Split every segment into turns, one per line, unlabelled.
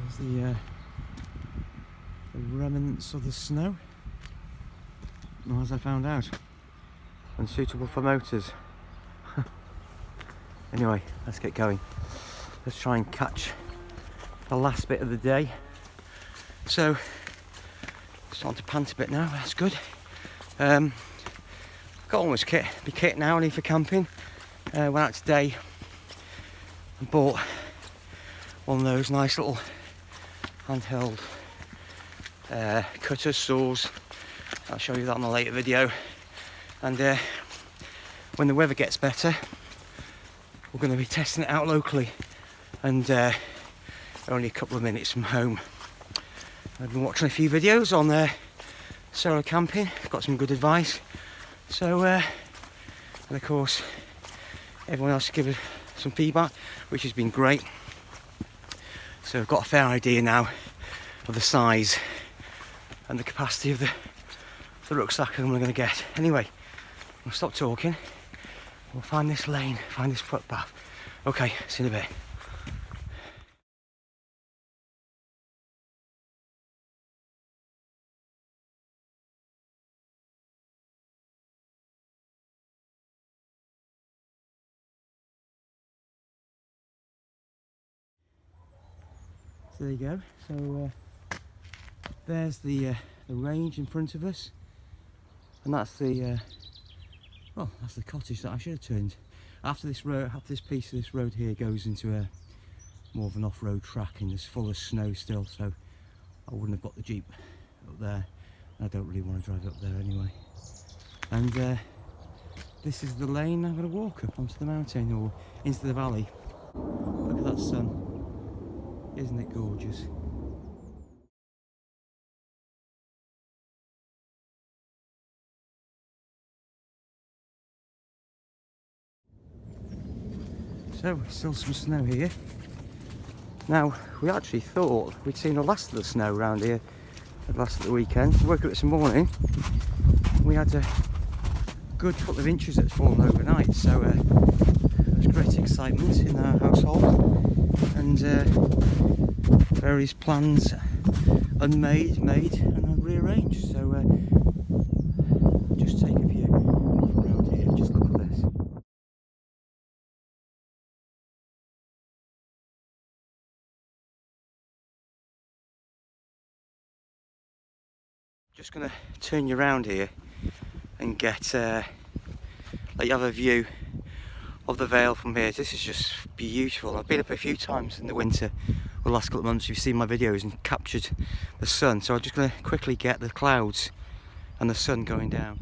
There's the remnants of the snow. Well, as I found out, unsuitable for motors. Anyway, let's get going. Let's try and catch the last bit of the day. So, starting to pant a bit now, that's good. Got all my kit now, ready for camping. Went out today and bought one of those nice little handheld cutters, saws. I'll show you that on a later video. And when the weather gets better, we're going to be testing it out locally, and only a couple of minutes from home. I've been watching a few videos on solo camping, got some good advice. So, and of course, everyone else given some feedback, which has been great. So I've got a fair idea now of the size and the capacity of the rucksack I'm going to get. Anyway, I'll stop talking. We'll find this lane, find this footpath. Okay, see you in a bit. So there you go. So there's the range in front of us, and that's the well, that's the cottage that I should have turned. After this road, after this piece of this road here goes into a more of an off-road track, and it's full of snow still, so I wouldn't have got the Jeep up there. I don't really want to drive up there anyway. And this is the lane I'm going to walk up onto the mountain or into the valley. Look at that sun. Isn't it gorgeous? So, still some snow here. Now, we actually thought we'd seen the last of the snow around here the last of the weekend. We woke up this morning, we had a good couple of inches that's fallen overnight, so there was great excitement in our household, and various plans unmade, made and rearranged. So just take a view from around here, just look at this. Just going to turn you around here and get let you have a view of the Vale from here. This is just beautiful. I've been up a few times in the winter, the last couple of months. You've seen my videos and captured the sun, so I'm just going to quickly get the clouds and the sun going down.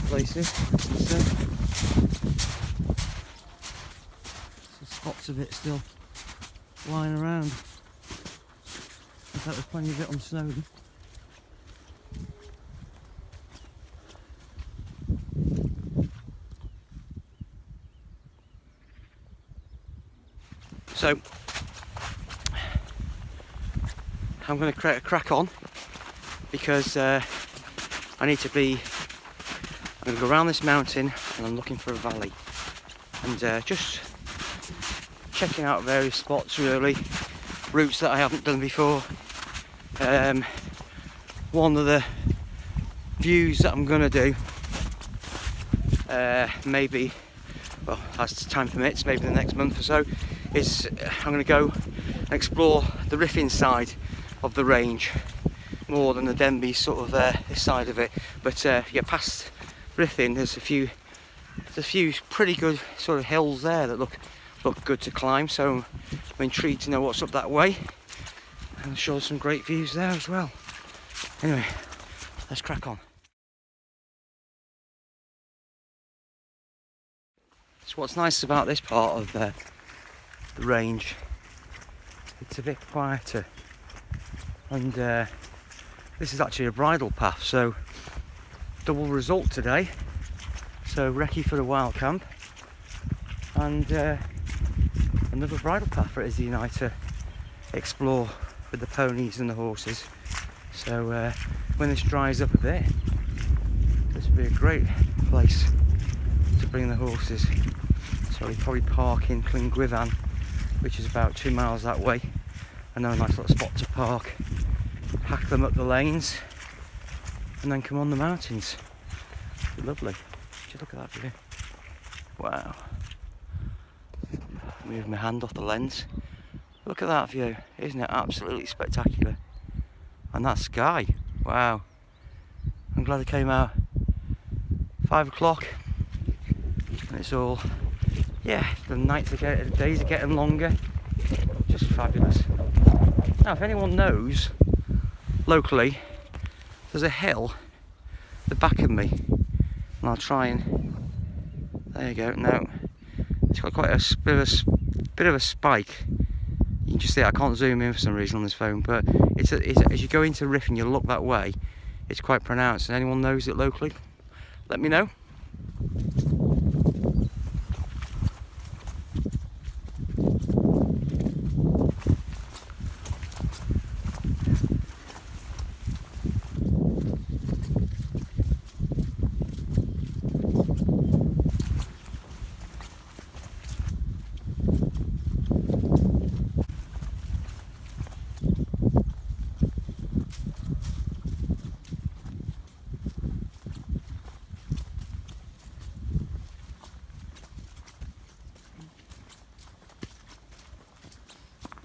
Places, so spots of it still lying around. In fact, there's plenty of it on Snowden. So I'm going to create a crack on, because I need to be. I'm going to go around this mountain and I'm looking for a valley, and just checking out various spots, really, routes that I haven't done before. One of the views that I'm going to do, maybe, well, as time permits, maybe the next month or so, is I'm going to go and explore the Riffin side of the range. more than the Denbigh sort of this side of it. But yeah, past Ruthin, there's a few pretty good sort of hills there that look good to climb. So I'm intrigued to know what's up that way. And I'm sure there's some great views there as well. Anyway, let's crack on. So what's nice about this part of the range, it's a bit quieter, and this is actually a bridle path, so double result today. So recce for a wild camp and another bridle path for Izzy and I to explore with the ponies and the horses. So when this dries up a bit, this would be a great place to bring the horses. So we probably park in Llangwyfan, which is about 2 miles that way. Another nice little spot to park, hack them up the lanes, and then come on the mountains. Lovely. Just look at that view. Wow. Move my hand off the lens. Look at that view. Isn't it absolutely spectacular? And that sky. Wow. I'm glad I came out 5 o'clock. And it's all, yeah, the days are getting longer. Just fabulous. Now, if anyone knows locally, there's a hill at the back of me, and I'll try and. There you go. Now, it's got quite a bit of a spike. You can just see it. I can't zoom in for some reason on this phone, but it's as you go into Ruthin, you look that way. It's quite pronounced. And anyone knows it locally, let me know.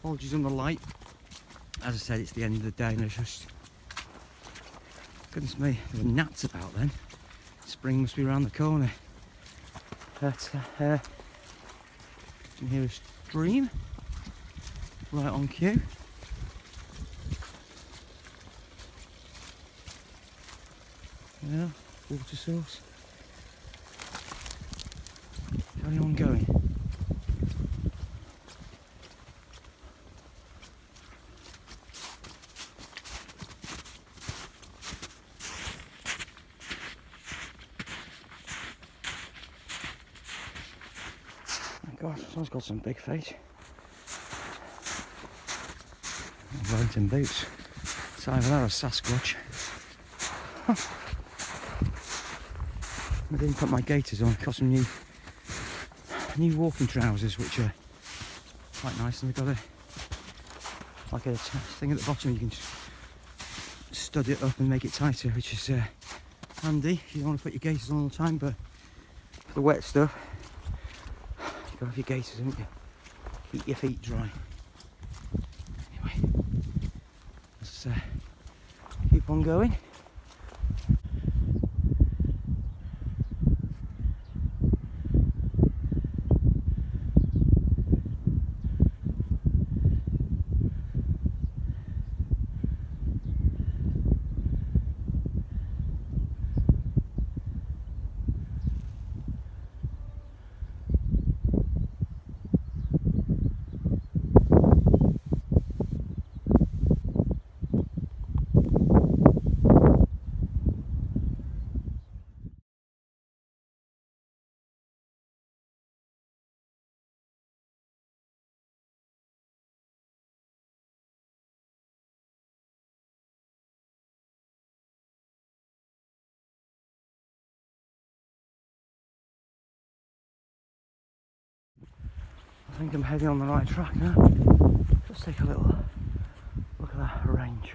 Apologies on the light. As I said, it's the end of the day and it's just, goodness me, there were gnats about then. Spring must be around the corner. But you can hear a stream right on cue. Yeah, water source. Carry on going. God, someone's got some big feet. Wellington boots. It's either that or a Sasquatch. I didn't put my gaiters on. Got some new walking trousers, which are quite nice, and they've got a thing at the bottom. You can just stud it up and make it tighter, which is handy if you don't want to put your gaiters on all the time. But for the wet stuff, you have your gaiters, haven't you? Keep your feet dry. Anyway, let's keep on going. I think I'm heading on the right track now. Just take a little look at that range.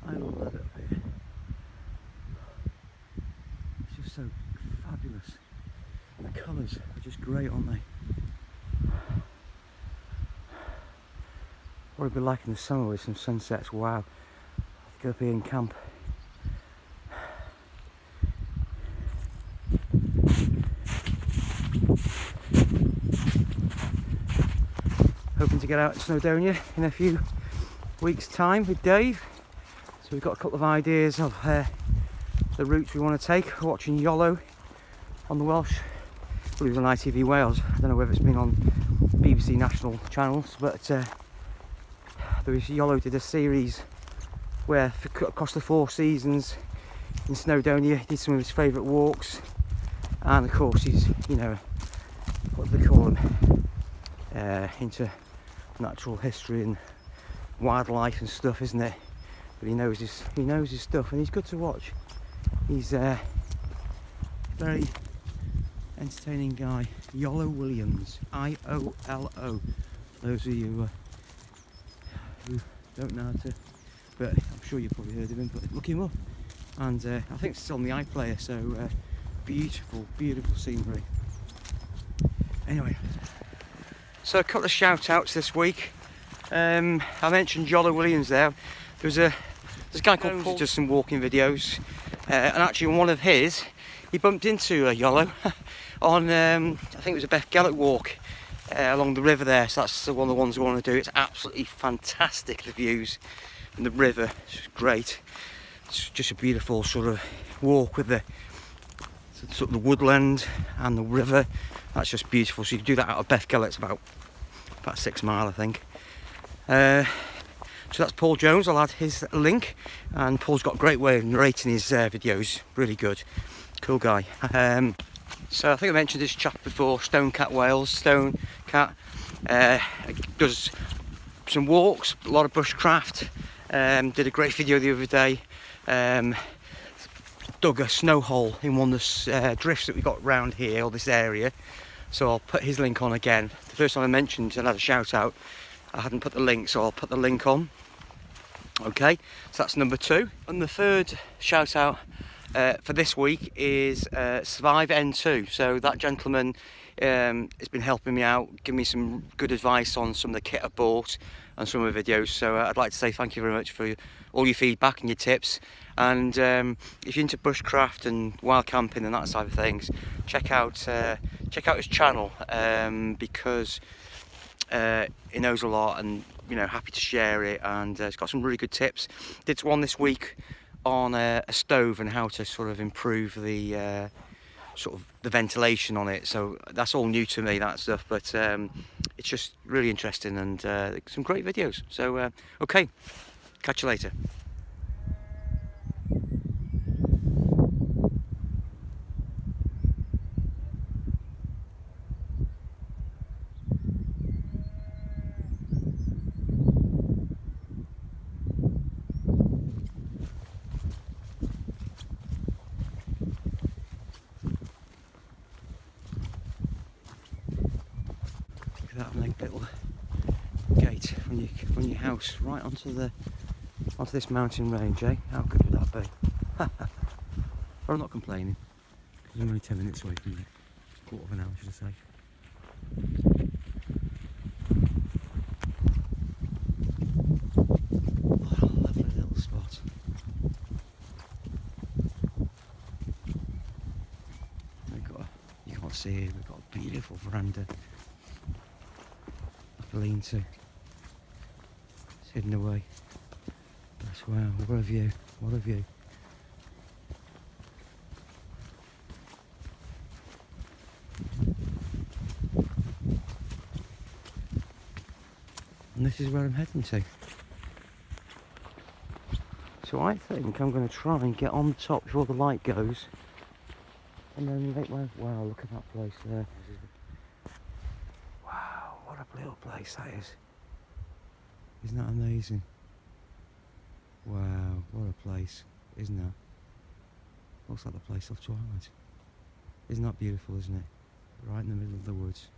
Oh, I love it up here. It's just so fabulous. And the colours are just great, aren't they? What it'd be like in the summer with some sunsets. Wow, gonna be in camp. Hoping to get out to Snowdonia in a few weeks' time with Dave. So we've got a couple of ideas of the routes we want to take. We're watching YOLO on the Welsh. Well, it was on ITV Wales. I don't know whether it's been on BBC national channels, but there was YOLO did a series where across the 4 seasons in Snowdonia he did some of his favourite walks, and of course he's, you know, what do they call him, into natural history and wildlife and stuff, isn't it? But he knows his stuff, and he's good to watch. He's a very entertaining guy. Yolo Williams, I-O-L-O. Those of you who don't know how to, but I'm sure you've probably heard of him, but look him up. And I think it's still on the iPlayer, so beautiful, beautiful scenery. Anyway, so a couple of shout outs this week. I mentioned Yolo Williams there. There's a guy called Paul who does some walking videos, and actually on one of his he bumped into a Yolo on I think it was a Beth Gellert walk along the river there. So that's one of the ones we want to do. It's absolutely fantastic, the views and the river. It's great. It's just a beautiful sort of walk with the sort of the woodland and the river. That's just beautiful. So you can do that out of Beth Gellert. It's about 6 miles, I think. So that's Paul Jones. I'll add his link, and Paul's got a great way of narrating his videos. Really good, cool guy. So I think I mentioned this chap before, StonecatWales. Stonecat does some walks, a lot of bushcraft. Did a great video the other day. Dug a snow hole in one of the drifts that we got round here, or this area. So I'll put his link on again. The first time I mentioned and had a shout out, I hadn't put the link, so I'll put the link on. Okay, so that's number 2. And the third shout out for this week is Survive N2. So that gentleman has been helping me out, giving me some good advice on some of the kit I bought and some of the videos. So I'd like to say thank you very much for all your feedback and your tips. And if you're into bushcraft and wild camping and that side of things, check out his channel, because he knows a lot, and you know, happy to share it, and it's got some really good tips. Did one this week on a stove and how to sort of improve the sort of the ventilation on it. So that's all new to me, that stuff, but it's just really interesting, and some great videos. So okay, catch you later. That little gate from your house right onto this mountain range, eh? How good would that be? But I'm not complaining, because I'm only 10 minutes away from you. Quarter of an hour, should I say. What a lovely little spot. You can't see it, we've got a beautiful veranda. Lean to. It's hidden away. That's wow, what a view, what a view. And this is where I'm heading to. So I think I'm going to try and get on top before the light goes, and then make my, wow, look at that place there. What a little place that is. Isn't that amazing? Wow, what a place, isn't that? Looks like the place of Twilight. Isn't that beautiful, isn't it? Right in the middle of the woods.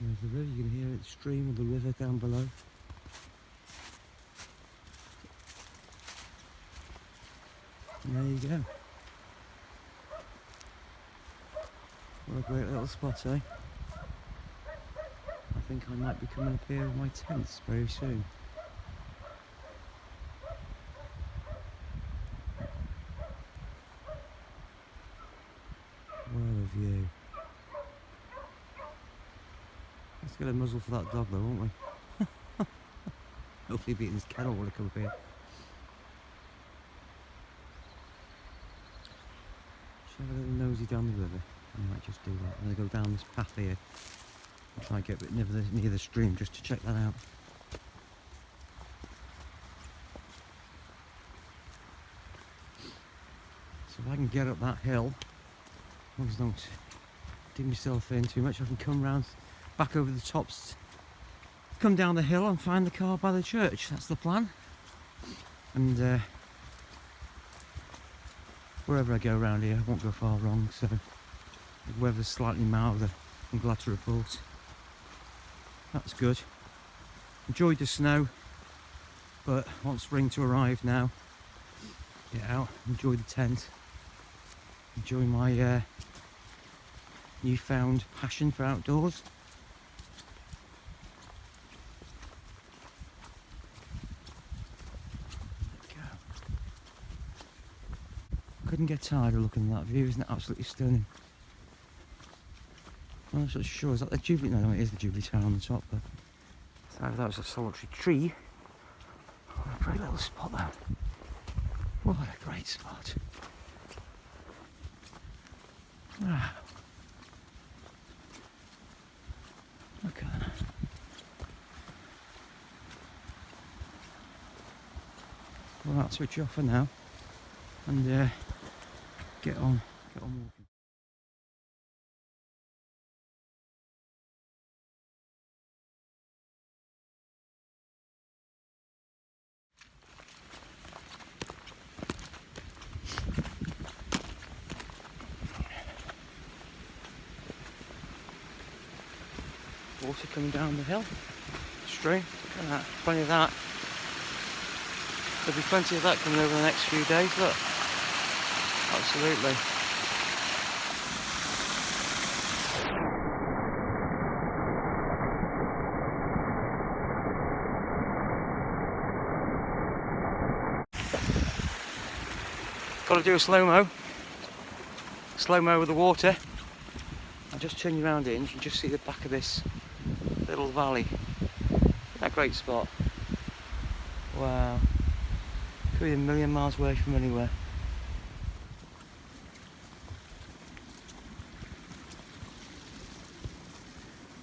There's the river, you can hear it, the stream of the river down below. And there you go. What a great little spot, eh? I think I might be coming up here with my tents very soon. What a view. Let's get a muzzle for that dog though, won't we? Hopefully beating his kennel when I come up here. Should have a little nosy down the river. I might just do that. I'm going to go down this path here and try and get a bit near the stream just to check that out. So if I can get up that hill, as long as I don't dig myself in too much, I can come round back over the tops, come down the hill and find the car by the church. That's the plan. And wherever I go around here, I won't go far wrong, so the weather's slightly milder, I'm glad to report. That's good. Enjoyed the snow, but want spring to arrive now. Get out, enjoy the tent, enjoy my newfound passion for outdoors. Couldn't get tired of looking at that view, isn't it absolutely stunning? I'm not so sure, is that the Jubilee? No, it is the Jubilee Tower on the top, but sorry, that was a solitary tree. What a great little spot though. What a great spot. Wow. Look at that. Well, I'll switch off for now and get on walking. Water coming down the hill, stream, look at that, plenty of that. There'll be plenty of that coming over the next few days, look. Absolutely. Got to do a slow-mo with the water. I'll just turn you around here and you can just see the back of this little valley. Isn't that a great spot? Wow. Could be a million miles away from anywhere.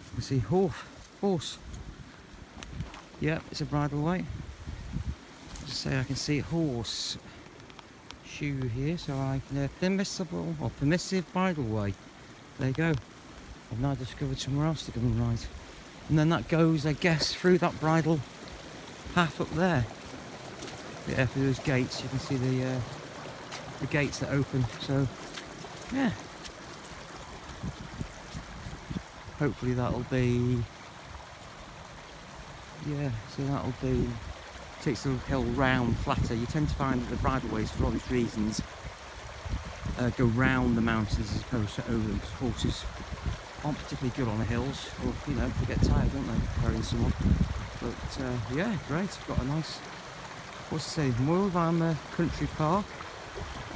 You can see horse. Yeah, it's a bridleway. Just say I can see horse shoe here, so I can permissive bridleway. There you go. I've now discovered somewhere else to go and ride. And then that goes, I guess, through that bridle path up there. Yeah, through those gates, you can see the gates that open. So, yeah. Hopefully that'll be. Yeah, so that'll be. Takes the hill round flatter. You tend to find that the bridleways, for obvious reasons, go round the mountains as opposed to over them, because horses aren't particularly good on the hills, or you know, they get tired, don't they, carrying someone. But yeah, great. I've got a nice, what's it say, Moel Famau Country Park,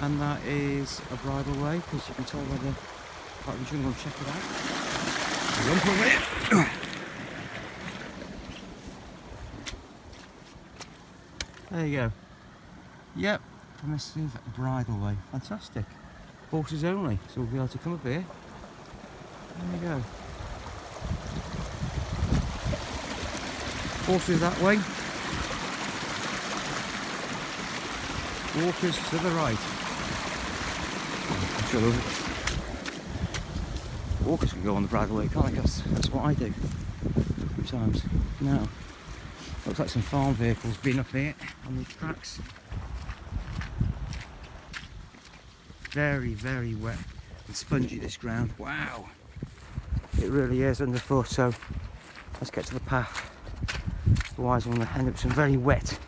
and that is a bridleway, because you can tell by the part of the jungle. Check it out. Jump over it. There you go. Yep, permissive bridleway. Fantastic. Horses only, so we'll be able to come up here. There you go. Horses that way. Walkers to the right. Walkers can go on the bridleway, can't they? That's what I do sometimes. Now, looks like some farm vehicles been up here on these tracks. Very, very wet and spongy this ground. Wow. It really is underfoot, so let's get to the path. Otherwise I'm going to end up with some very wet.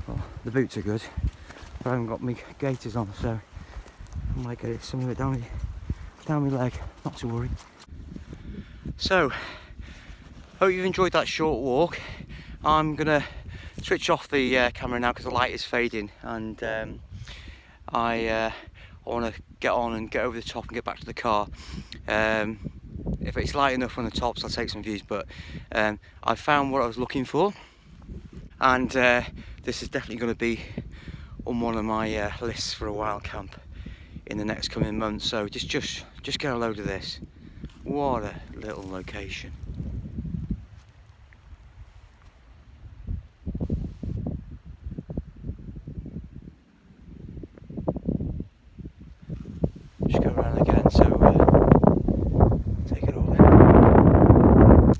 Well, the boots are good, but I haven't got my gaiters on, so I might get some of it down my leg, not to worry. So, hope you've enjoyed that short walk. I'm going to switch off the camera now because the light is fading, and I want to get on and get over the top and get back to the car. If it's light enough on the tops, I'll take some views, but I found what I was looking for, and this is definitely going to be on one of my lists for a wild camp in the next coming months. So just get a load of this. What a little location. Just go around again, so take it all in.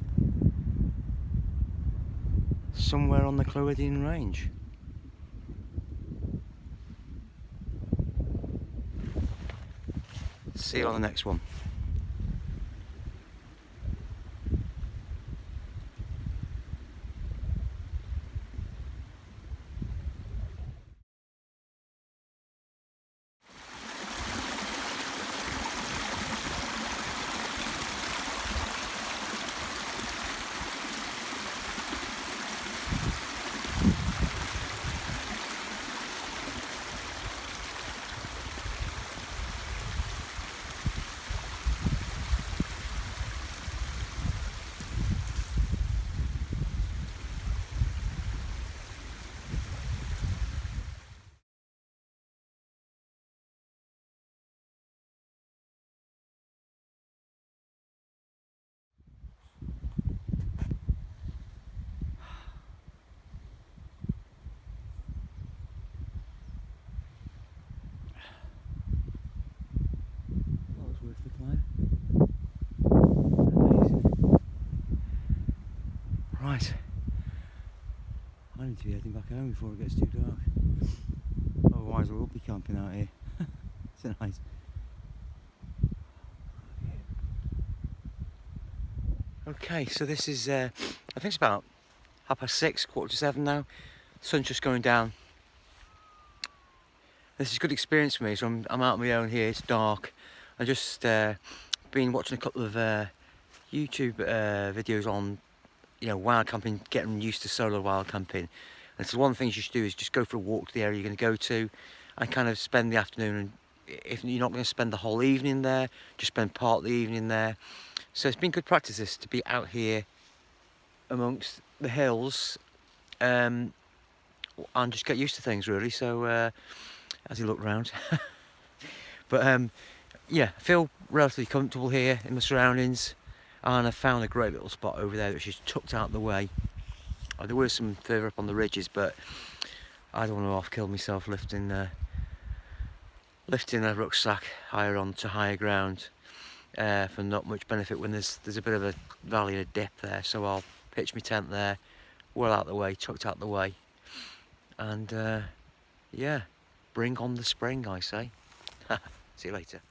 Somewhere on the Clwydian range. See you on the next one. Right, I need to be heading back home before it gets too dark. Otherwise I will be camping out here. It's nice. Okay, so this is, I think it's about 6:30, 6:45 now. The sun's just going down. This is a good experience for me, so I'm out on my own here, it's dark. I just been watching a couple of YouTube videos on, wild camping, getting used to solo wild camping. And so one of the things you should do is just go for a walk to the area you're going to go to and kind of spend the afternoon. And if you're not going to spend the whole evening there, just spend part of the evening there. So it's been good practice this, to be out here amongst the hills and just get used to things really. So as you look around. But yeah, I feel relatively comfortable here in the surroundings. And I found a great little spot over there which is tucked out the way. There were some further up on the ridges, but I don't want to off-kill myself lifting a rucksack higher on to higher ground for not much benefit when there's a bit of a valley and a dip there. So I'll pitch my tent there, well out the way, tucked out the way, and yeah, bring on the spring, I say. See you later.